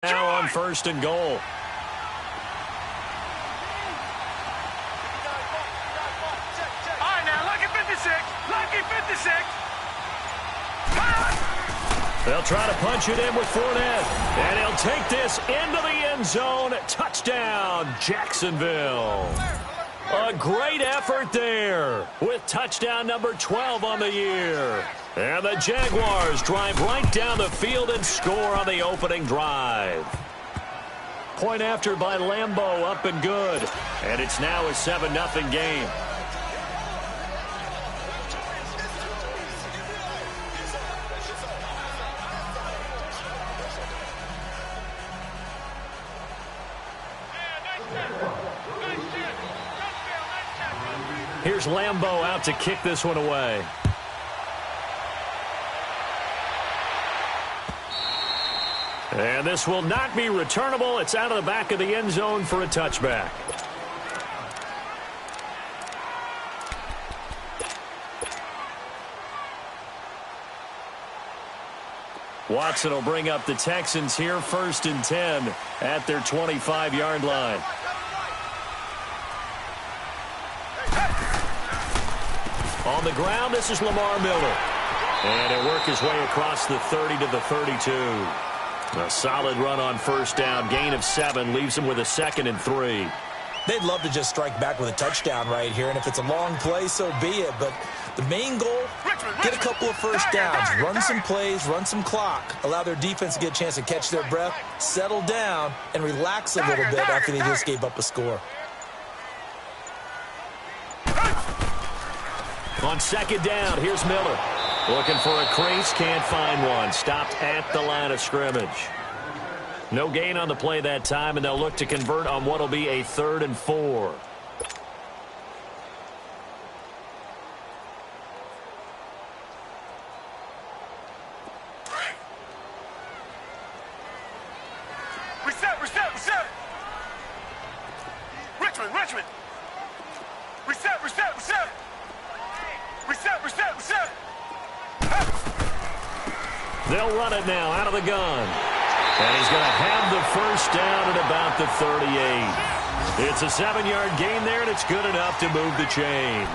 Now on 1st and goal. All right, now, lucky 56. Lucky 56. They'll try to punch it in with Fournette. And he'll take this into the end zone. Touchdown, Jacksonville. A great effort there with touchdown number 12 on the year. And the Jaguars drive right down the field and score on the opening drive. Point after by Lambeau, up and good. And it's now a 7-0 game. Here's Lambeau out to kick this one away. And this will not be returnable. It's out of the back of the end zone for a touchback. Watson will bring up the Texans here, 1st and 10 at their 25-yard line. On the ground, this is Lamar Miller. And he'll work his way across the 30 to the 32. A solid run on 1st down. Gain of 7 leaves him with a 2nd and 3. They'd love to just strike back with a touchdown right here. And if it's a long play, so be it. But the main goal, get a couple of 1st downs. Run some plays, run some clock. Allow their defense to get a chance to catch their breath, settle down, and relax a little bit after they just gave up a score. On 2nd down, here's Miller. Looking for a crease, can't find one. Stopped at the line of scrimmage. No gain on the play that time, and they'll look to convert on what will be a 3rd and 4. Reset. Richmond. Reset. They'll run it now out of the gun. And he's going to have the 1st down at about the 38. It's a 7-yard gain there, and it's good enough to move the chains.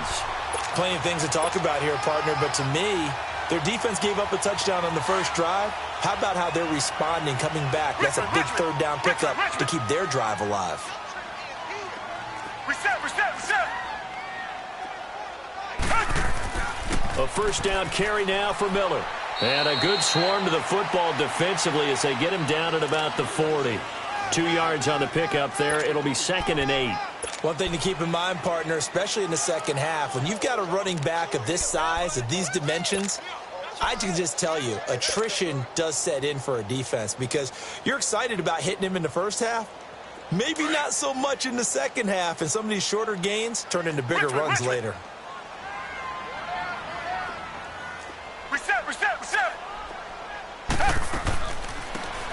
Plenty of things to talk about here, partner, but to me, their defense gave up a touchdown on the 1st drive. How about how they're responding, coming back? That's a big 3rd down pickup to keep their drive alive. Reset. A 1st down carry now for Miller. And a good swarm to the football defensively as they get him down at about the 40. 2 yards on the pickup there. It'll be 2nd and 8. One thing to keep in mind, partner, especially in the second half, when you've got a running back of this size, of these dimensions, I can just tell you, attrition does set in for a defense because you're excited about hitting him in the first half. Maybe not so much in the second half, and some of these shorter gains turn into bigger runs later.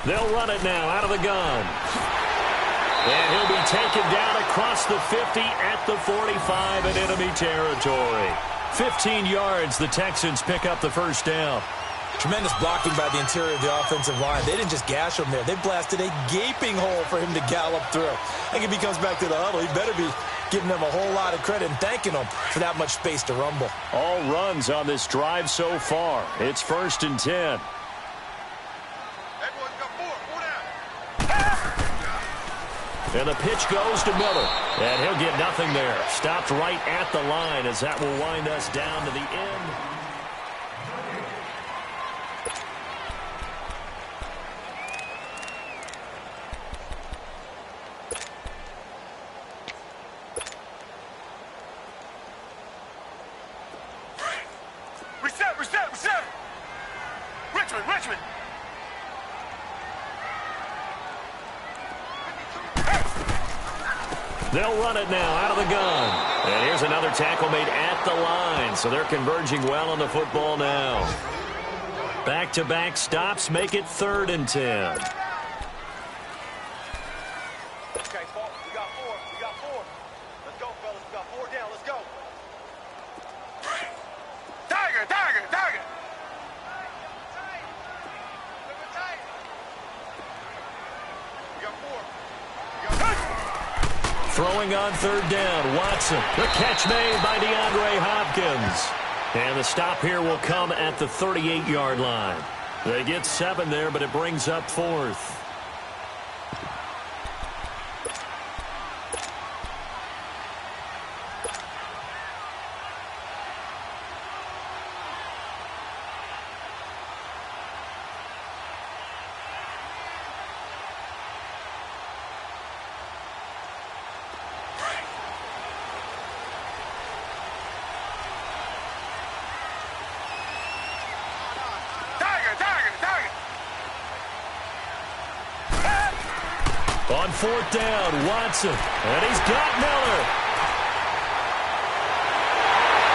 They'll run it now out of the gun. And he'll be taken down across the 50 at the 45 in enemy territory. 15 yards, the Texans pick up the 1st down. Tremendous blocking by the interior of the offensive line. They didn't just gash him there. They blasted a gaping hole for him to gallop through. I think if he comes back to the huddle, he better be giving them a whole lot of credit and thanking them for that much space to rumble. All runs on this drive so far. It's 1st and 10. And the pitch goes to Miller. And he'll get nothing there. Stopped right at the line as that will wind us down to the end. Reset. Richmond. They'll run it now out of the gun. And here's another tackle made at the line. So they're converging well on the football now. Back-to-back stops make it 3rd and 10. Okay, Paul, we got four. Let's go, fellas. We got 4 down. Let's go. Tiger. Throwing on third down, Watson. The catch made by DeAndre Hopkins. And the stop here will come at the 38-yard line. They get 7 there, but it brings up 4th. On 4th down, Watson. And he's got Miller.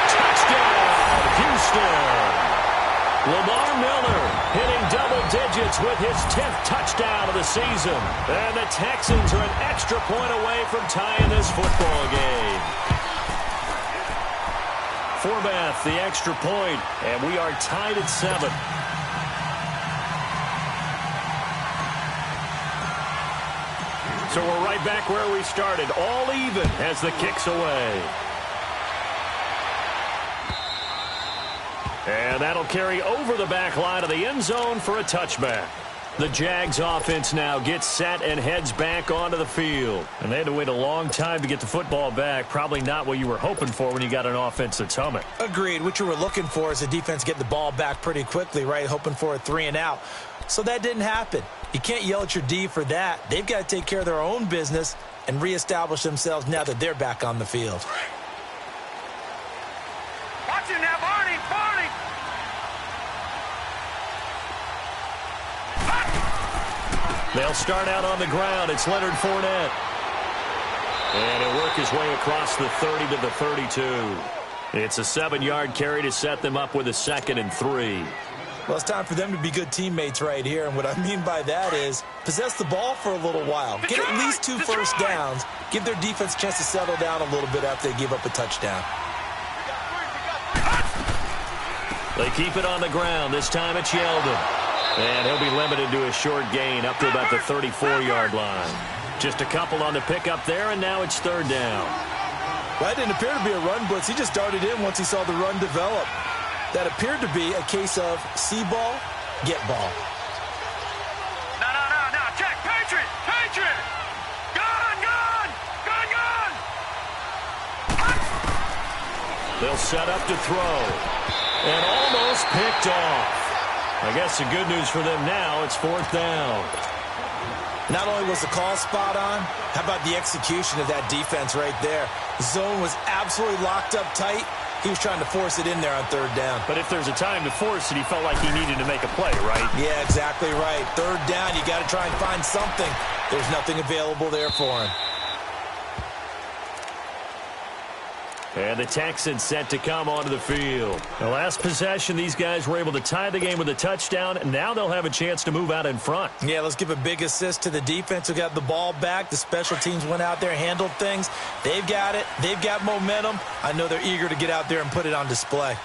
Touchdown, Houston. Lamar Miller hitting double digits with his 10th touchdown of the season. And the Texans are an extra point away from tying this football game. Forbath, the extra point, and we are tied at 7. So we're right back where we started, all even as the kick's away. And that'll carry over the back line of the end zone for a touchback. The Jags offense now gets set and heads back onto the field. And they had to wait a long time to get the football back. Probably not what you were hoping for when you got an offense that's humming. Agreed. What you were looking for is the defense get the ball back pretty quickly, right? Hoping for a 3-and-out. So that didn't happen. You can't yell at your D for that. They've got to take care of their own business and reestablish themselves now that they're back on the field. Watch it now, Barney! Barney! They'll start out on the ground. It's Leonard Fournette. And he'll work his way across the 30 to the 32. It's a 7-yard carry to set them up with a 2nd and 3. Well, it's time for them to be good teammates right here. And what I mean by that is possess the ball for a little while. Get at least 2 first downs. Give their defense a chance to settle down a little bit after they give up a touchdown. They keep it on the ground. This time it's Yeldon. And he'll be limited to a short gain up to about the 34-yard line. Just a couple on the pickup there, and now it's 3rd down. Well, that didn't appear to be a run blitz. He just darted in once he saw the run develop. That appeared to be a case of see ball, get ball. No. Check. Patriot! Patriot! Gun! They'll set up to throw. And almost picked off. I guess the good news for them now, it's 4th down. Not only was the call spot on, how about the execution of that defense right there? The zone was absolutely locked up tight. He was trying to force it in there on 3rd down. But if there's a time to force it, he felt like he needed to make a play, right? Yeah, exactly right. 3rd down, you got to try and find something. There's nothing available there for him. And the Texans set to come onto the field. The last possession, these guys were able to tie the game with a touchdown. And now they'll have a chance to move out in front. Yeah, let's give a big assist to the defense who got the ball back. The special teams went out there, handled things. They've got it. They've got momentum. I know they're eager to get out there and put it on display.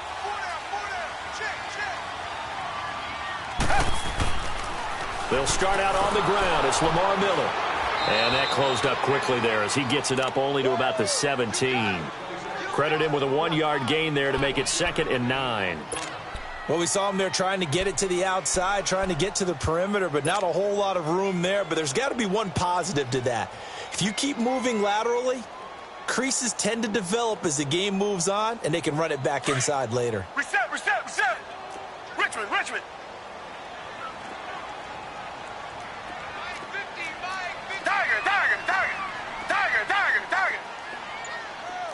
They'll start out on the ground. It's Lamar Miller. And that closed up quickly there as he gets it up only to about the 17. Credit him with a 1-yard gain there to make it 2nd and 9. Well, we saw him there trying to get it to the outside, trying to get to the perimeter, but not a whole lot of room there. But there's got to be one positive to that. If you keep moving laterally, creases tend to develop as the game moves on, and they can run it back inside later. Reset! Richmond! Tiger!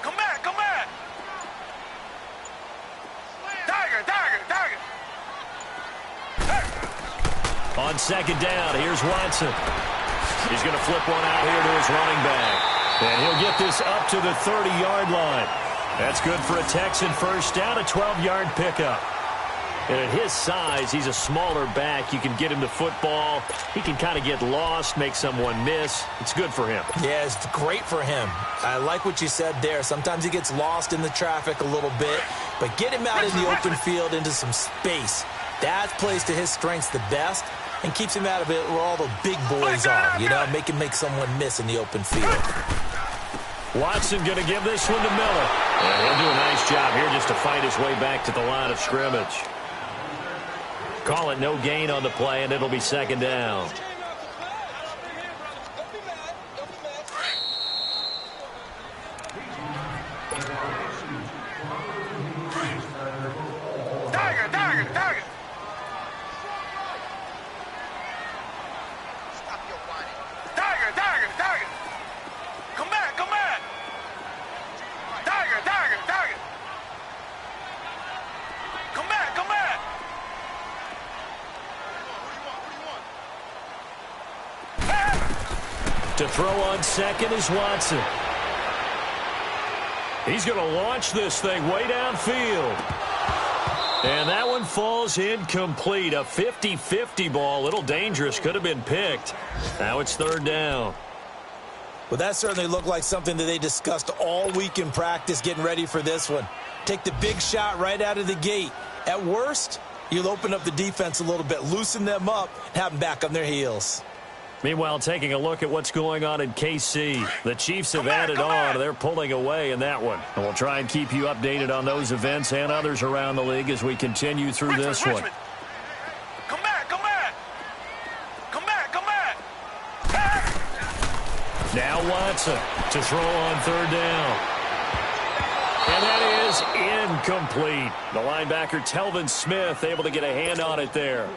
Come back! Tiger! On 2nd down, here's Watson. He's going to flip one out here to his running back. And he'll get this up to the 30-yard line. That's good for a Texan first down, a 12-yard pickup. And at his size, he's a smaller back. You can get him the football. He can kind of get lost, make someone miss. It's good for him. Yeah, it's great for him. I like what you said there. Sometimes he gets lost in the traffic a little bit, but get him out in the open field into some space. That plays to his strengths the best. and keeps him out of it where all the big boys are, you know, make someone miss in the open field. Watson going to give this one to Miller. And he'll do a nice job here just to fight his way back to the line of scrimmage. Call it no gain on the play, and it'll be second down. Target. Stop your whining. Target. Come back. Target. Come back. What do you want? To throw on second is Watson. He's going to launch this thing way downfield. And that one falls incomplete. A 50-50 ball. A little dangerous. Could have been picked. Now it's third down. Well, that certainly looked like something that they discussed all week in practice getting ready for this one. Take the big shot right out of the gate. At worst, you'll open up the defense a little bit, loosen them up, and have them back on their heels. Meanwhile, taking a look at what's going on in KC. The Chiefs have added on. They're pulling away in that one. And we'll try and keep you updated on those events and others around the league as we continue through this one. Come back. Now Watson to throw on third down. And that is incomplete. The linebacker, Telvin Smith, able to get a hand on it there.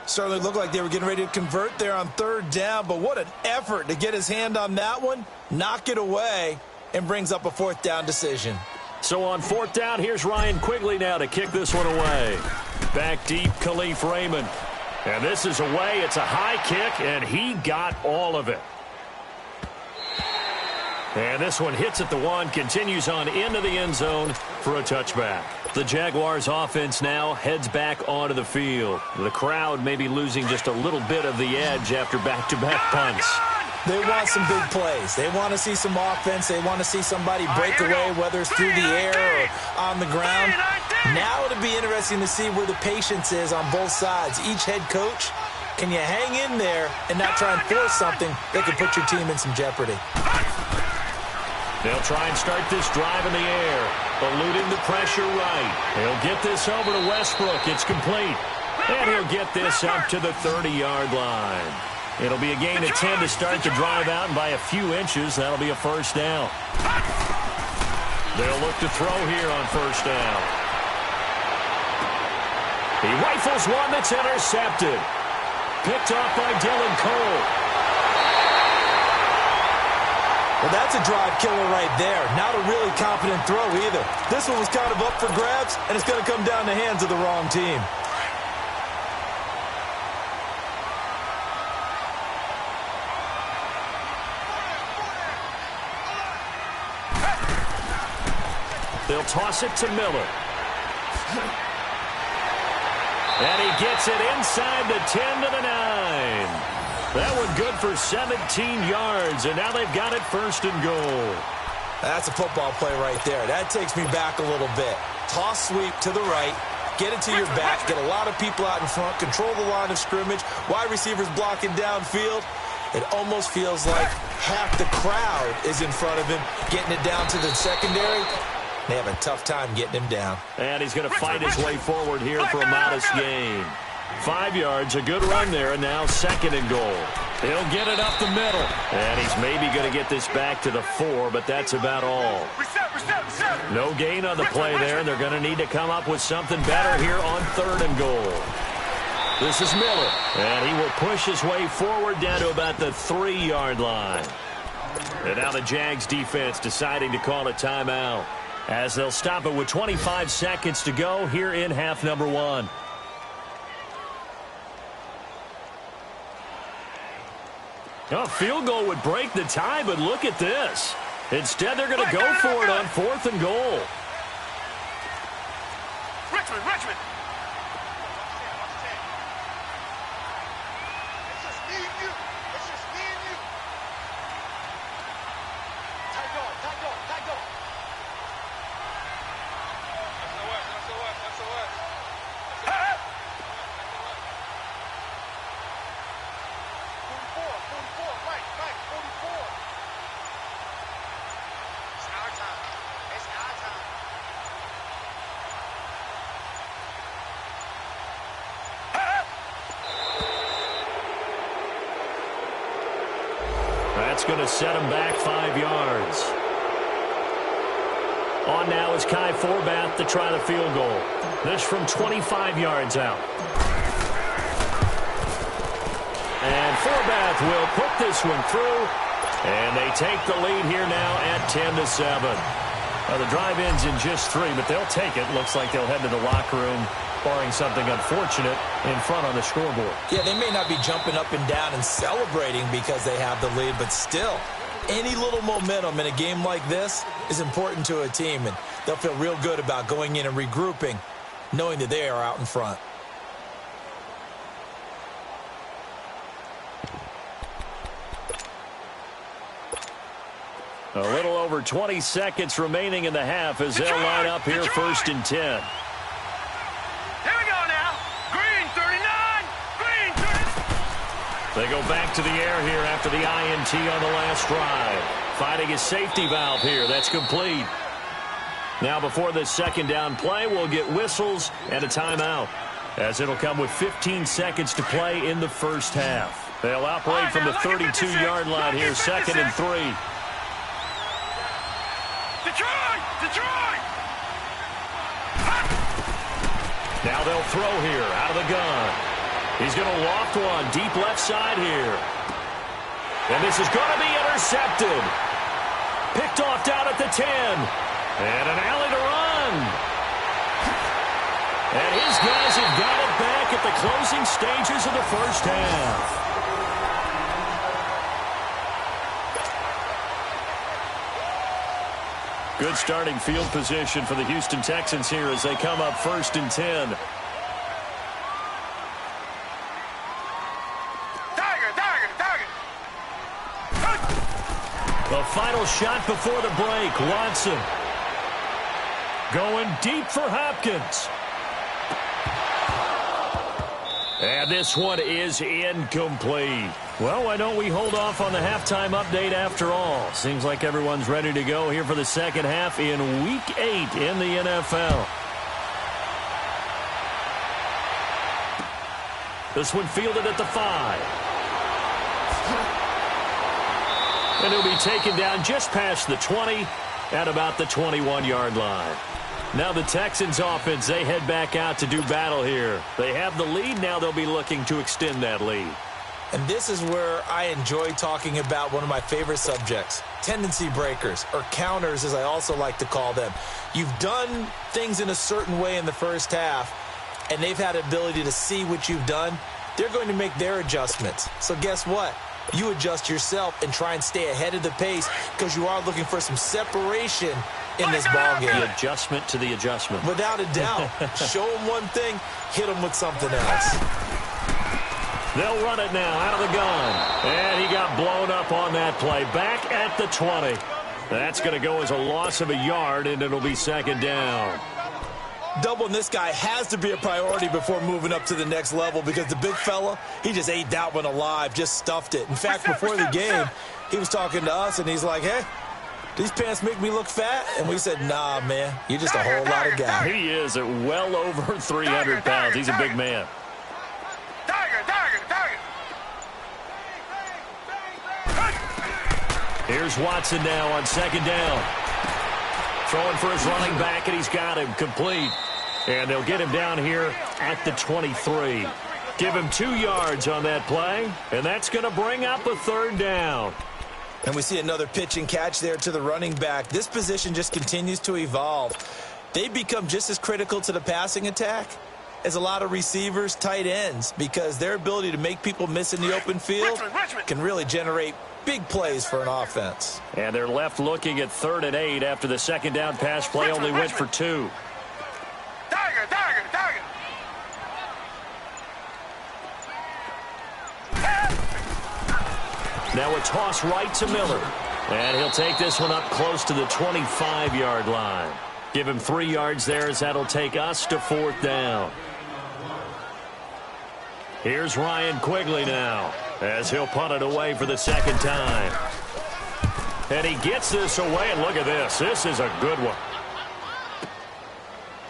Certainly looked like they were getting ready to convert there on third down, but what an effort to get his hand on that one, knock it away, and brings up a fourth down decision. So on fourth down, here's Ryan Quigley now to kick this one away. Back deep, Khalif Raymond. And this is away. It's a high kick, and he got all of it. And this one hits at the one, continues on into the end zone for a touchback. The Jaguars offense now heads back onto the field. The crowd may be losing just a little bit of the edge after back-to-back punts. They want some big plays. They want to see some offense. They want to see somebody break away, whether it's through the air or on the ground. Now it'll be interesting to see where the patience is on both sides. Each head coach, can you hang in there and not try and force something that could put your team in some jeopardy? They'll try and start this drive in the air, eluding the pressure right. He'll get this over to Westbrook. It's complete. And he'll get this up to the 30-yard line. It'll be a gain of 10 to start the drive out, and by a few inches, that'll be a first down. They'll look to throw here on first down. He rifles one that's intercepted. Picked off by Dylan Cole. Well, that's a drive killer right there. Not a really confident throw either. This one was kind of up for grabs, and it's going to come down the hands of the wrong team. They'll toss it to Miller. And he gets it inside the 10 to the 9. That one good for 17 yards, and now they've got it first and goal. That's a football play right there. That takes me back a little bit. Toss sweep to the right, get it to your back, get a lot of people out in front, control the line of scrimmage, wide receivers blocking downfield. It almost feels like half the crowd is in front of him, getting it down to the secondary. They have a tough time getting him down. And he's going to fight his way forward here for a modest gain. 5 yards, a good run there, and now second and goal. He'll get it up the middle. And he's maybe going to get this back to the 4, but that's about all. No gain on the play there, and they're going to need to come up with something better here on third and goal. This is Miller, and he will push his way forward down to about the 3-yard line. And now the Jags defense deciding to call a timeout as they'll stop it with 25 seconds to go here in half number 1. A field goal would break the tie, but look at this. Instead, they're going to go for it on fourth and goal. Richmond. It's just me and you. Tight dog. That's the word. That's going to set him back 5 yards. On now is Kai Forbath to try the field goal. This from 25 yards out. And Forbath will put this one through. And they take the lead here now at 10-7. Well, the drive ends in just 3, but they'll take it. Looks like they'll head to the locker room, barring something unfortunate, in front on the scoreboard. Yeah, they may not be jumping up and down and celebrating because they have the lead, but still, any little momentum in a game like this is important to a team, and they'll feel real good about going in and regrouping, knowing that they are out in front. A little over 20 seconds remaining in the half as they'll line up here 1st and 10. Here we go now. Green 39. Green 30. They go back to the air here after the INT on the last drive. Finding his safety valve here. That's complete. Now before this second down play, we'll get whistles and a timeout, as it'll come with 15 seconds to play in the first half. They'll operate from the 32-yard line here, 2nd and 3. Detroit! Now they'll throw here out of the gun. He's going to loft one deep left side here. And this is going to be intercepted. Picked off down at the 10. And an alley to run. And his guys have got it back at the closing stages of the first half. Good starting field position for the Houston Texans here as they come up 1st and 10. The final shot before the break. Watson going deep for Hopkins. And this one is incomplete. Well, why don't we hold off on the halftime update after all? Seems like everyone's ready to go here for the second half in Week 8 in the NFL. This one fielded at the 5. And he'll be taken down just past the 20 at about the 21-yard line. Now the Texans offense, they head back out to do battle here. They have the lead. Now they'll be looking to extend that lead. And this is where I enjoy talking about one of my favorite subjects, tendency breakers, or counters as I also like to call them. You've done things in a certain way in the first half, and they've had the ability to see what you've done. They're going to make their adjustments. So guess what? You adjust yourself and try and stay ahead of the pace because you are looking for some separation in this ballgame. The adjustment to the adjustment. Without a doubt. Show them one thing, hit them with something else. They'll run it now out of the gun. And he got blown up on that play. Back at the 20. That's going to go as a loss of a yard, and it'll be 2nd down. Doubling this guy has to be a priority before moving up to the next level because the big fella, he just ate that one alive, just stuffed it. In fact, before the game, he was talking to us, and he's like, hey, these pants make me look fat? And we said, nah, man, you're just a whole lot of guy. He is at well over 300 pounds. He's a big man. Here's Watson now on 2nd down. Throwing for his running back, and he's got him complete. And they'll get him down here at the 23. Give him 2 yards on that play, and that's going to bring up a 3rd down. And we see another pitch and catch there to the running back. This position just continues to evolve. They become just as critical to the passing attack as a lot of receivers, tight ends, because their ability to make people miss in the open field can really generate big plays for an offense. And they're left looking at 3rd and 8 after the 2nd down pass play only went for 2. Now a toss right to Miller. And he'll take this one up close to the 25-yard line. Give him 3 yards there as that'll take us to 4th down. Here's Ryan Quigley now as he'll punt it away for the 2nd time. And he gets this away, and look at this. This is a good one.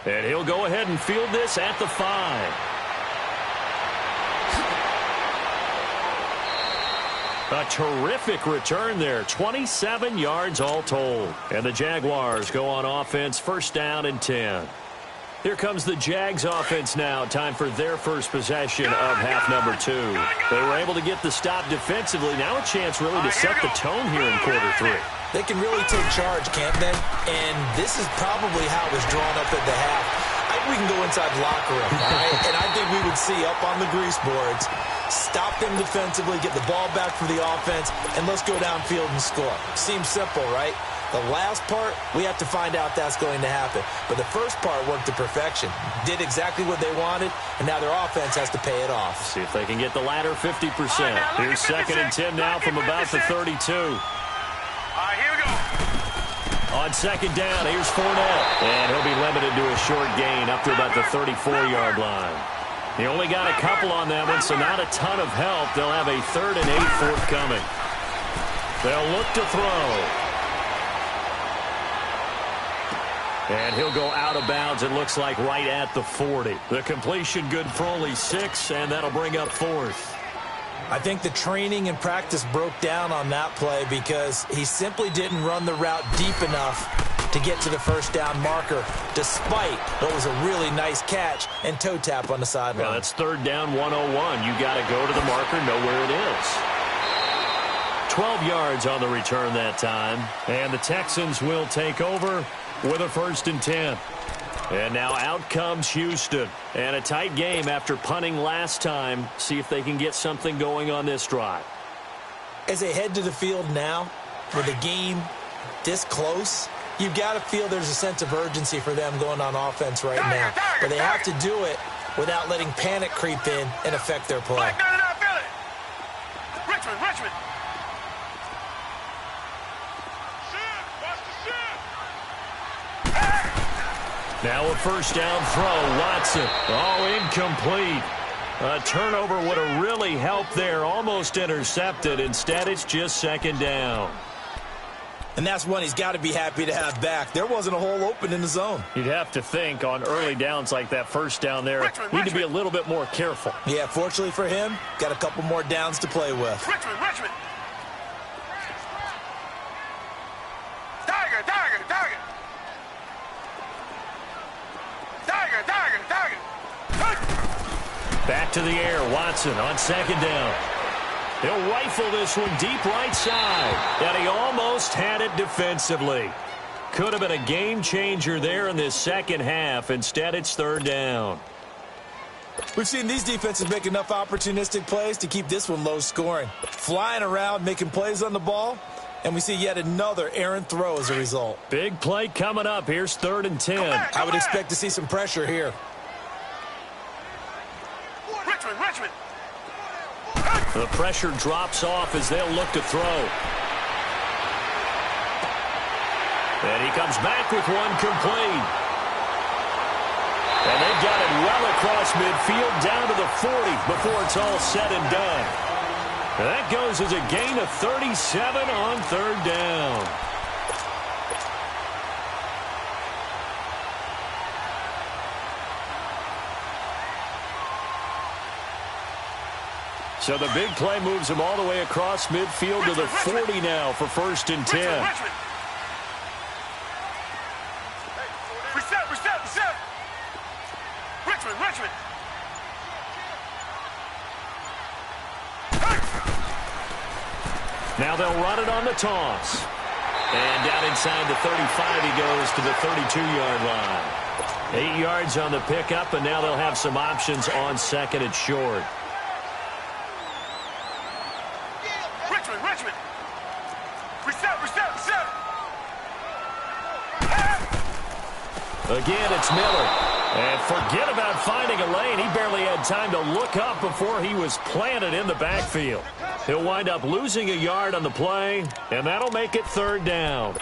And he'll go ahead and field this at the 5. A terrific return there. 27 yards all told. And the Jaguars go on offense, first down and 10. Here comes the Jags offense now. Time for their first possession of half number 2. They were able to get the stop defensively. Now a chance really to set the tone here in quarter 3. They can really take charge, can't they? And this is probably how it was drawn up at the half. I think we can go inside the locker room, all right? And I think we would see up on the grease boards, stop them defensively, get the ball back for the offense, and let's go downfield and score. Seems simple, right? The last part, we have to find out that's going to happen. But the first part worked to perfection. Did exactly what they wanted, and now their offense has to pay it off. See if they can get the latter 50%. Here's second and 10 now from about the 32. All right, here we go. On second down, here's Fournette. And he'll be limited to a short gain up to about the 34-yard line. He only got a couple on that one, so not a ton of help. They'll have a 3rd and 8 forthcoming. They'll look to throw. And he'll go out of bounds, it looks like, right at the 40. The completion good for only 6, and that'll bring up 4th. I think the training and practice broke down on that play because he simply didn't run the route deep enough to get to the first down marker, despite what was a really nice catch and toe tap on the sideline. Well, that's 3rd down 101. You got to go to the marker, know where it is. 12 yards on the return that time, and the Texans will take over with a 1st and 10. And now out comes Houston. And a tight game after punting last time. See if they can get something going on this drive. As they head to the field now, with a game this close, you've got to feel there's a sense of urgency for them going on offense right now. But they have to do it without letting panic creep in and affect their play. Richmond. Now a first down throw, Watson. Oh, incomplete. A turnover would have really helped there, almost intercepted. Instead, it's just second down. And that's one he's got to be happy to have back. There wasn't a hole open in the zone. You'd have to think on early downs like that first down there, need to be a little bit more careful. Yeah, fortunately for him, got a couple more downs to play with. Richmond. Back to the air, Watson on second down. He'll rifle this one deep right side. And he almost had it defensively. Could have been a game changer there in this second half. Instead, it's 3rd down. We've seen these defenses make enough opportunistic plays to keep this one low scoring. Flying around, making plays on the ball, and we see yet another errant throw as a result. Big play coming up. Here's 3rd and 10. I would expect to see some pressure here. Richmond. The pressure drops off as they'll look to throw. And he comes back with one complete. And they've got it well across midfield down to the 40 before it's all said and done. And that goes as a gain of 37 on 3rd down. So the big play moves him all the way across midfield to the 40 now for 1st and 10. Reset. Richmond. Now they'll run it on the toss. And down inside the 35 he goes to the 32-yard line. 8 yards on the pickup, and now they'll have some options on second and short. Richmond. Reset. Again, it's Miller. And forget about finding a lane. He barely had time to look up before he was planted in the backfield. He'll wind up losing a yard on the play, and that'll make it 3rd down.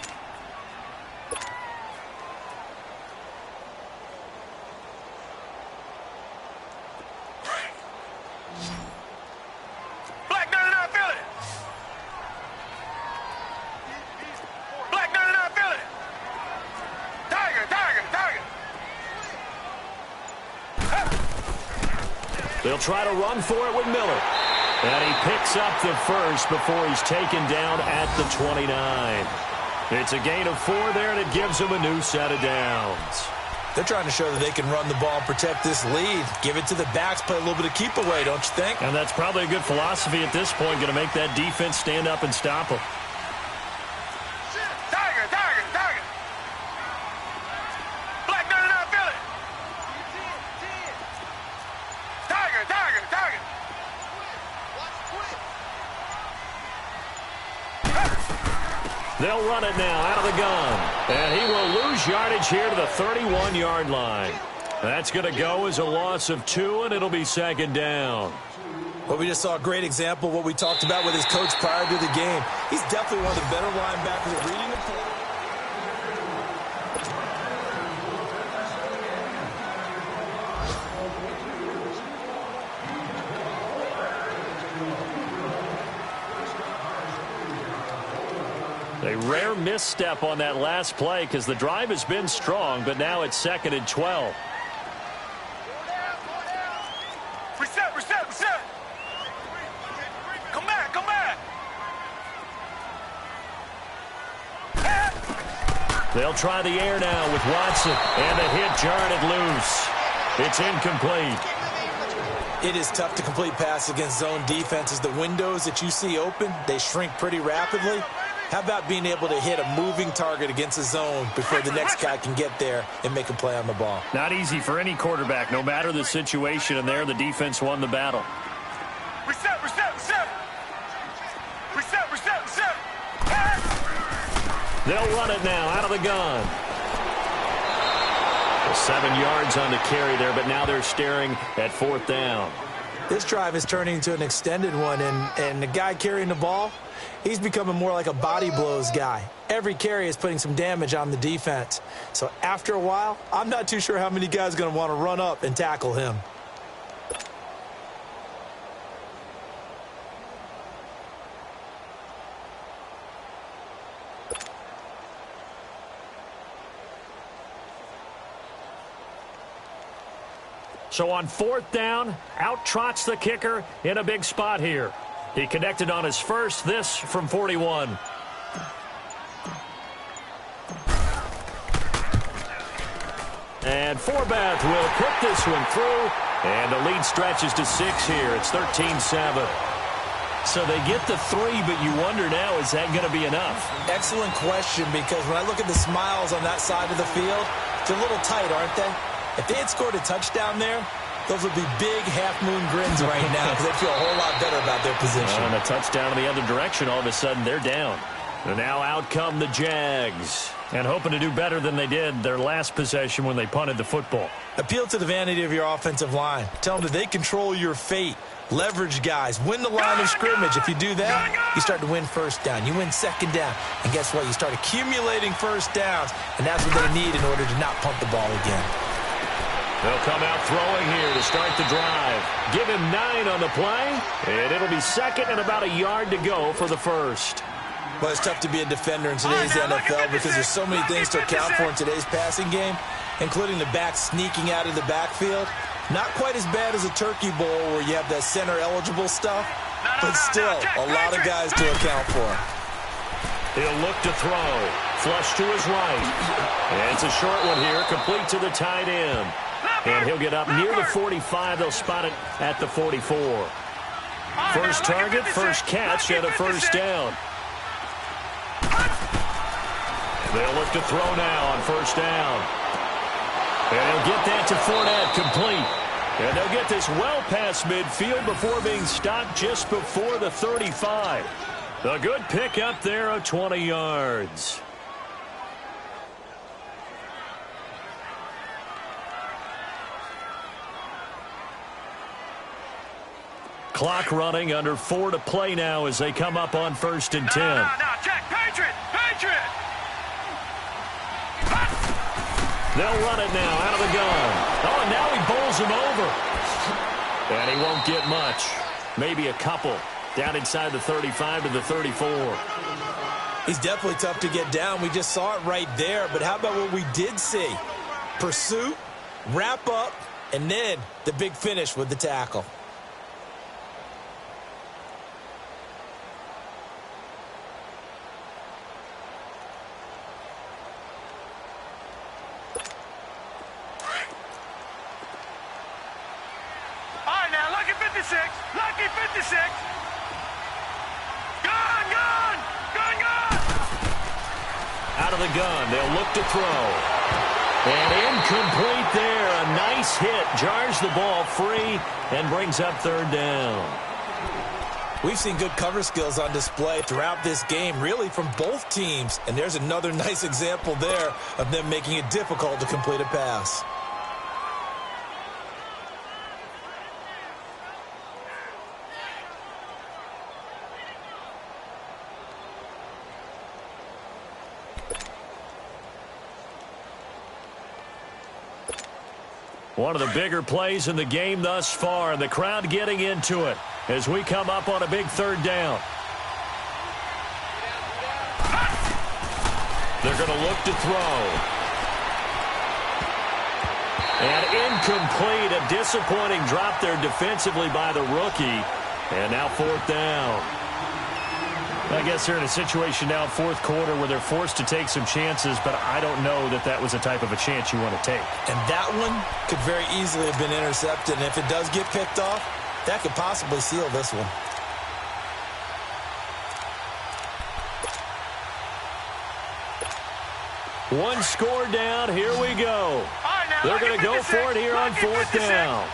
They'll try to run for it with Miller. And he picks up the first before he's taken down at the 29. It's a gain of 4 there, and it gives him a new set of downs. They're trying to show that they can run the ball and protect this lead. Give it to the backs, play a little bit of keep away, don't you think? And that's probably a good philosophy at this point, going to make that defense stand up and stop him. Tiger, Tiger, Tiger. Black 99 Philly. Tiger, Tiger, Tiger. They'll run it now out of the gun. And he will lose yardage here to the 31-yard line. That's going to go as a loss of 2, and it'll be second down. Well, we just saw a great example of what we talked about with his coach prior to the game. He's definitely one of the better linebackers at reading the play. A rare misstep on that last play because the drive has been strong, but now it's 2nd and 12. Reset, reset, reset. Come back, come back. They'll try the air now with Watson, and the hit jarred it loose. It's incomplete. It is tough to complete passes against zone defenses. The windows that you see open, they shrink pretty rapidly. How about being able to hit a moving target against a zone before the next guy can get there and make a play on the ball? Not easy for any quarterback, no matter the situation, and there the defense won the battle. Reset, reset, reset. Reset, reset, reset. They'll run it now out of the gun. 7 yards on the carry there, but now they're staring at 4th down. This drive is turning into an extended one, and the guy carrying the ball, he's becoming more like a body blows guy. Every carry is putting some damage on the defense. So after a while, I'm not too sure how many guys are going to want to run up and tackle him. So on 4th down, out trots the kicker in a big spot here. He connected on his first, this from 41. And Forbath will put this one through, and the lead stretches to 6 here. It's 13-7. So they get the 3, but you wonder now, is that going to be enough? Excellent question, because when I look at the smiles on that side of the field, they're a little tight, aren't they? If they had scored a touchdown there, those would be big half-moon grins right now because they feel a whole lot better about their position. And a touchdown in the other direction, all of a sudden they're down. And now out come the Jags. And hoping to do better than they did their last possession when they punted the football. Appeal to the vanity of your offensive line. Tell them that they control your fate. Leverage guys. Win the line of scrimmage. If you do that, you start to win 1st down. You win 2nd down. And guess what? You start accumulating 1st downs. And that's what they need in order to not punt the ball again. They'll come out throwing here to start the drive. Give him 9 on the play, and it'll be 2nd and about a yard to go for the first. Well, it's tough to be a defender in today's NFL because there's so many things to account for in today's passing game, including the back sneaking out of the backfield. Not quite as bad as a turkey bowl where you have that center-eligible stuff, but still a lot of guys to account for. He'll look to throw. Flush to his right. And it's a short one here, complete to the tight end. And he'll get up near the 45. They'll spot it at the 44. First target, first catch, and a 1st down. They'll look to throw now on 1st down. And he'll get that to Fournette, complete. And they'll get this well past midfield before being stopped just before the 35. A good pickup there of 20 yards. Clock running, under 4 to play now as they come up on 1st and 10. No, Jack, Patriot, Patriot. They'll run it now out of the gun. Oh, and now he bowls him over. And he won't get much. Maybe a couple. Down inside the 35 to the 34. He's definitely tough to get down. We just saw it right there. But how about what we did see? Pursuit, wrap up, and then the big finish with the tackle. the gun. They'll look to throw. And incomplete there. A nice hit. Jars the ball free and brings up third down. We've seen good cover skills on display throughout this game, really from both teams. And there's another nice example there of them making it difficult to complete a pass. One of the bigger plays in the game thus far, and the crowd getting into it as we come up on a big third down. They're going to look to throw. And incomplete. A disappointing drop there defensively by the rookie. And now fourth down. I guess they're in a situation now, fourth quarter, where they're forced to take some chances, but I don't know that that was the type of a chance you want to take. And that one could very easily have been intercepted, and if it does get picked off, that could possibly seal this one. One score down. Here we go. They're going to go for it here on fourth down.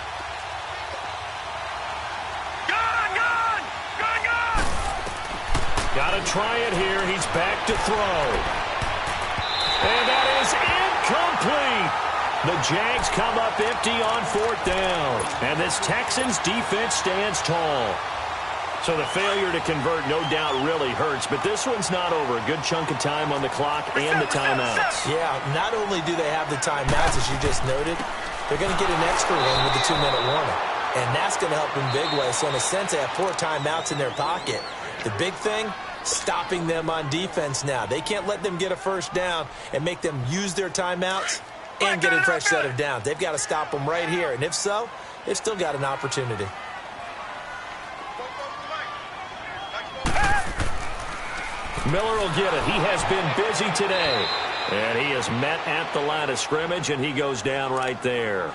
Got to try it here. He's back to throw. And that is incomplete. The Jags come up empty on fourth down. And this Texans defense stands tall. So the failure to convert no doubt really hurts, but this one's not over. A good chunk of time on the clock and the timeouts. Yeah, not only do they have the timeouts, as you just noted, they're going to get an extra one with the 2-minute warning. And that's going to help in big ways. So in a sense, they have 4 timeouts in their pocket. The big thing, stopping them on defense now. They can't let them get a first down and make them use their timeouts and get a fresh set of downs. They've got to stop them right here. And if so, they've still got an opportunity. Miller will get it. He has been busy today. And he is met at the line of scrimmage, and he goes down right there.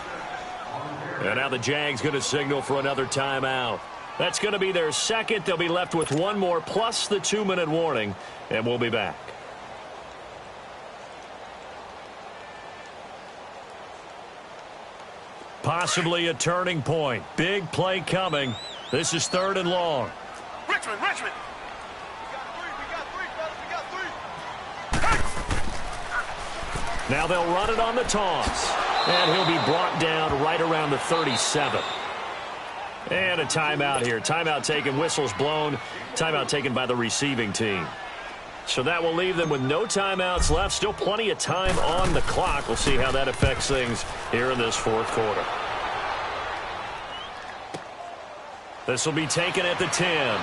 And now the Jags going to signal for another timeout. That's going to be their second. They'll be left with one more plus the 2-minute warning, and we'll be back. Possibly a turning point. Big play coming. This is 3rd and long. Richmond. Now they'll run it on the toss. And he'll be brought down right around the 37. And a timeout here. Timeout taken, whistles blown. Timeout taken by the receiving team. So that will leave them with no timeouts left. Still plenty of time on the clock. We'll see how that affects things here in this fourth quarter. This will be taken at the 10.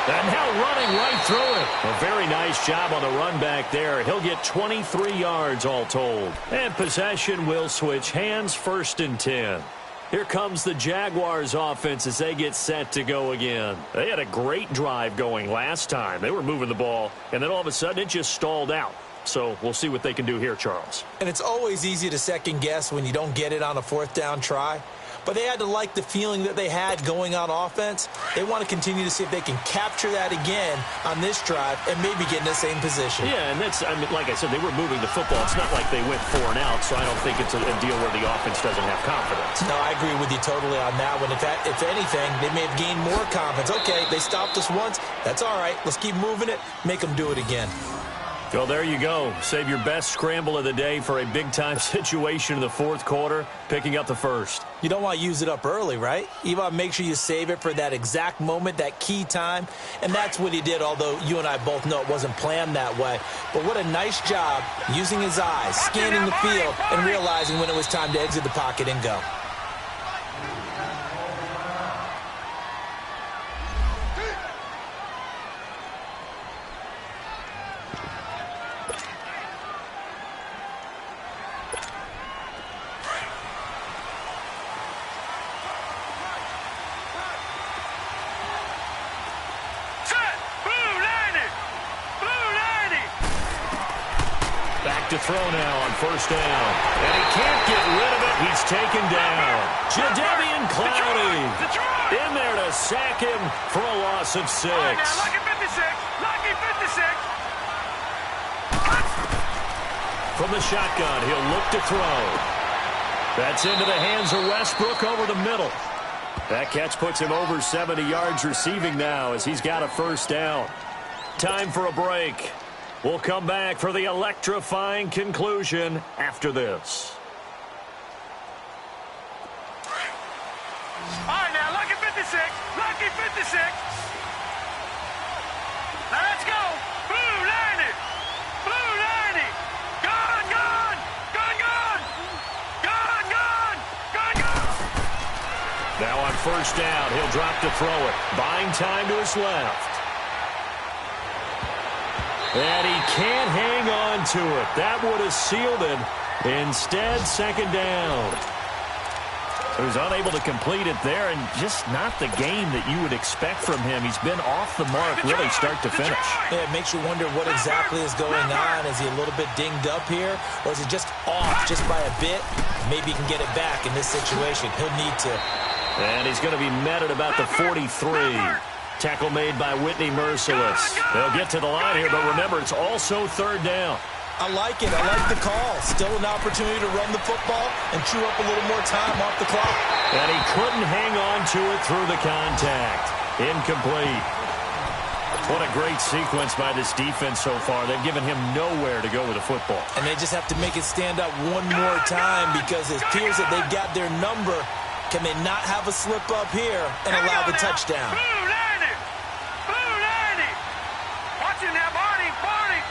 And now running right through it. A very nice job on the run back there. He'll get 23 yards all told. And possession will switch hands, 1st and 10. Here comes the Jaguars offense as they get set to go again. They had a great drive going last time. They were moving the ball, and then all of a sudden it just stalled out. So we'll see what they can do here, Charles. And it's always easy to second guess when you don't get it on a 4th down try. But they had to like the feeling that they had going on offense. They want to continue to see if they can capture that again on this drive and maybe get in the same position. Yeah, and that's, I mean, like I said, they were moving the football. It's not like they went 4 and out, so I don't think it's a deal where the offense doesn't have confidence. No, I agree with you totally on that one. If anything, they may have gained more confidence. Okay, they stopped us once. That's all right. Let's keep moving it. Make them do it again. Well, there you go. Save your best scramble of the day for a big-time situation in the fourth quarter, picking up the first. You don't want to use it up early, right? You want to make sure you save it for that exact moment, that key time. And that's what he did, although you and I both know it wasn't planned that way. But what a nice job using his eyes, scanning the field, and realizing when it was time to exit the pocket and go. To throw now on 1st down. And he can't get rid of it. He's taken down. Jadeveon Clowney in there to sack him for a loss of 6. Lucky 56. From the shotgun, he'll look to throw. That's into the hands of Westbrook over the middle. That catch puts him over 70 yards receiving now as he's got a first down. Time for a break. We'll come back for the electrifying conclusion after this. All right, now, Lucky 56. Lucky 56. Now, let's go. Blue 90. Blue 90. Gone, gone. Gone, gone. Gone, gone. Gone, gone. Now on first down, he'll drop to throw it. Buying time to his left. And he can't hang on to it. That would have sealed it. Instead, second down. He was unable to complete it there, and just not the game that you would expect from him. He's been off the mark really start to finish. Yeah, it makes you wonder what exactly is going on. Is he a little bit dinged up here, or is he just off just by a bit? Maybe he can get it back in this situation. He'll need to. And he's going to be met at about the 43. Tackle made by Whitney Merciless. They'll get to the line here, but remember, it's also third down. I like it. I like the call. Still an opportunity to run the football and chew up a little more time off the clock. And he couldn't hang on to it through the contact. Incomplete. What a great sequence by this defense so far. They've given him nowhere to go with the football. And they just have to make it stand up one more time because it appears that they've got their number. Can they not have a slip up here and allow the touchdown? Blue 90. Blue 90. Watching that body, body.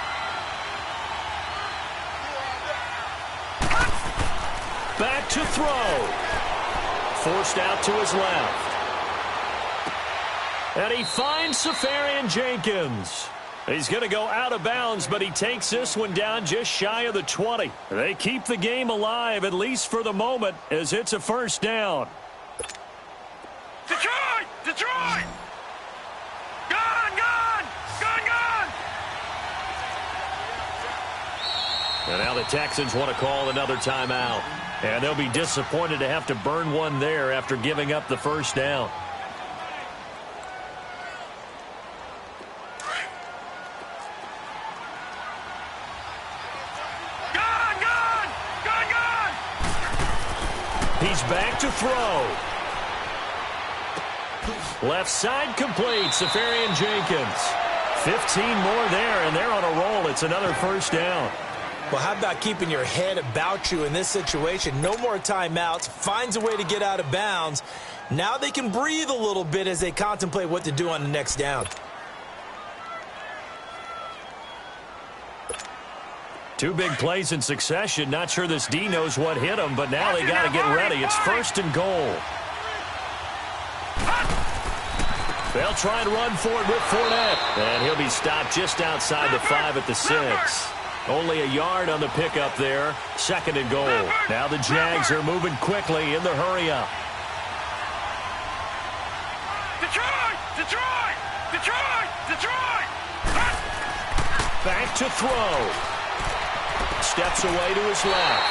Back to throw. Forced out to his left. And he finds Safarian Jenkins. He's going to go out of bounds, but he takes this one down just shy of the 20. They keep the game alive, at least for the moment, as it's a first down. Detroit! Detroit! Gone, gone! Gone, gone! And now the Texans want to call another timeout. And they'll be disappointed to have to burn one there after giving up the first down. Gone, gone! Gone, gone! He's back to throw. Left side complete, Safarian Jenkins. 15 more there, and they're on a roll. It's another first down. Well, how about keeping your head about you in this situation? No more timeouts. Finds a way to get out of bounds. Now they can breathe a little bit as they contemplate what to do on the next down. Two big plays in succession. Not sure this D knows what hit him, but now they got to get ready. It's first and goal. They'll try and run for it with Fournette. And he'll be stopped just outside the 5 at the 6. Only a yard on the pickup there. Second and goal. Now the Jags are moving quickly in the hurry-up. Detroit! Detroit! Detroit! Detroit! Back to throw. Steps away to his left.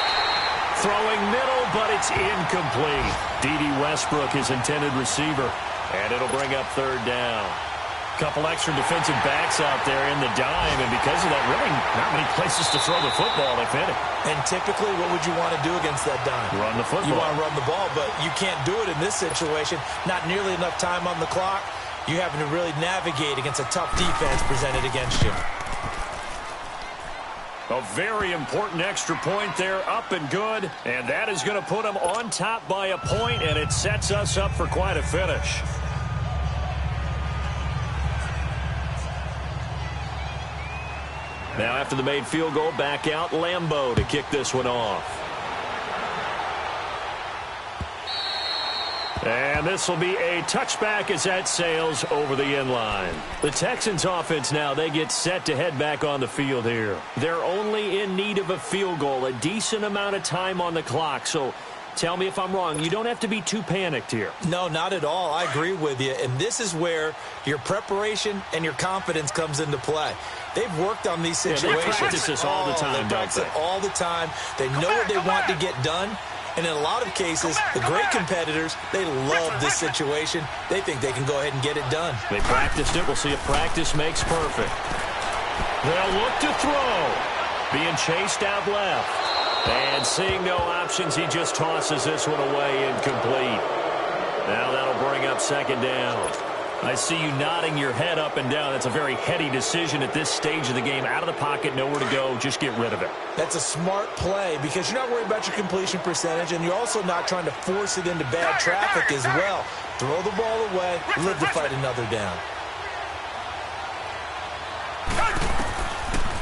Throwing middle, but it's incomplete. D.D. Westbrook, his intended receiver. And it'll bring up third down. Couple extra defensive backs out there in the dime, and because of that, really not many places to throw the football, if any. And typically, what would you want to do against that dime? Run the football. You want to run the ball, but you can't do it in this situation. Not nearly enough time on the clock. You're having to really navigate against a tough defense presented against you. A very important extra point there, up and good, and that is going to put them on top by a point, and it sets us up for quite a finish. Now after the made field goal, back out Lambeau to kick this one off. And this will be a touchback as that sails over the end line. The Texans offense now, they get set to head back on the field here. They're only in need of a field goal, a decent amount of time on the clock. So tell me if I'm wrong. You don't have to be too panicked here. No, not at all. I agree with you. And this is where your preparation and your confidence comes into play. They've worked on these situations. They practice this all the time, They practice it all the time. They know what they want to get done. And in a lot of cases, the great competitors, they love this situation. They think they can go ahead and get it done. They practiced it. We'll see if practice makes perfect. They'll look to throw. Being chased out left. And seeing no options, he just tosses this one away incomplete. Now that'll bring up second down. I see you nodding your head up and down. That's a very heady decision at this stage of the game. Out of the pocket, nowhere to go. Just get rid of it. That's a smart play because you're not worried about your completion percentage, and you're also not trying to force it into bad traffic as well. Throw the ball away, live to fight another down.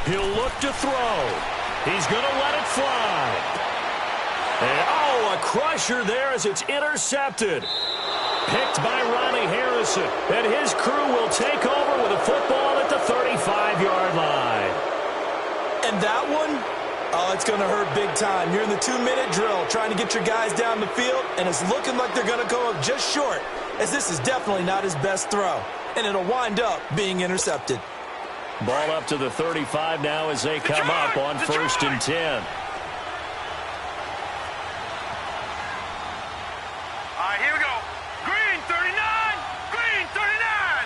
He'll look to throw. He's going to let it fly. And, oh, a crusher there as it's intercepted. Picked by Ronnie Harrison. And his crew will take over with a football at the 35-yard line. And that one, oh, it's going to hurt big time. You're in the 2-minute drill trying to get your guys down the field, and it's looking like they're going to go up just short, as this is definitely not his best throw. And it'll wind up being intercepted. Ball up to the 35 now as they come up on 1st and 10. All right, here we go. Green 39. Green 39.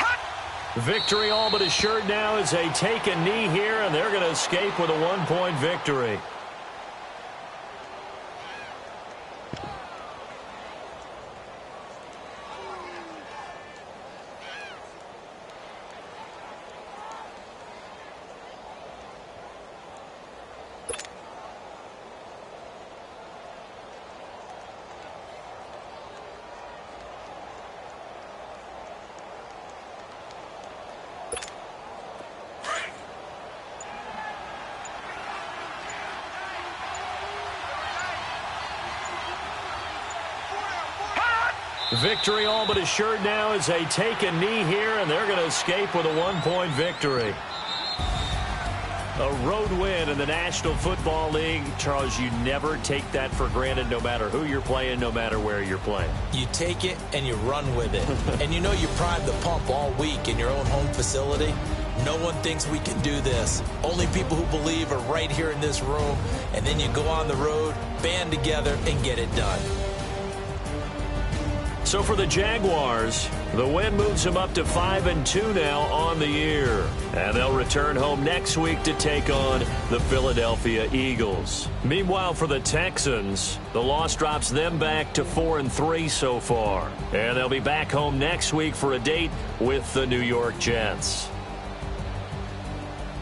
Hot. Victory all but assured now as they take a knee here, and they're going to escape with a 1-point victory. Victory all but assured now as they take a knee here, and they're going to escape with a 1-point victory. A road win in the National Football League. Charles, you never take that for granted no matter who you're playing, no matter where you're playing. You take it and you run with it. And you know you primed the pump all week in your own home facility. No one thinks we can do this. Only people who believe are right here in this room. And then you go on the road, band together, and get it done. So for the Jaguars, the win moves them up to 5-2 now on the year. And they'll return home next week to take on the Philadelphia Eagles. Meanwhile, for the Texans, the loss drops them back to 4-3 so far. And they'll be back home next week for a date with the New York Jets.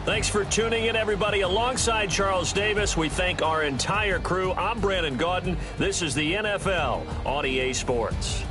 Thanks for tuning in, everybody. Alongside Charles Davis, we thank our entire crew. I'm Brandon Gaudin. This is the NFL on EA Sports.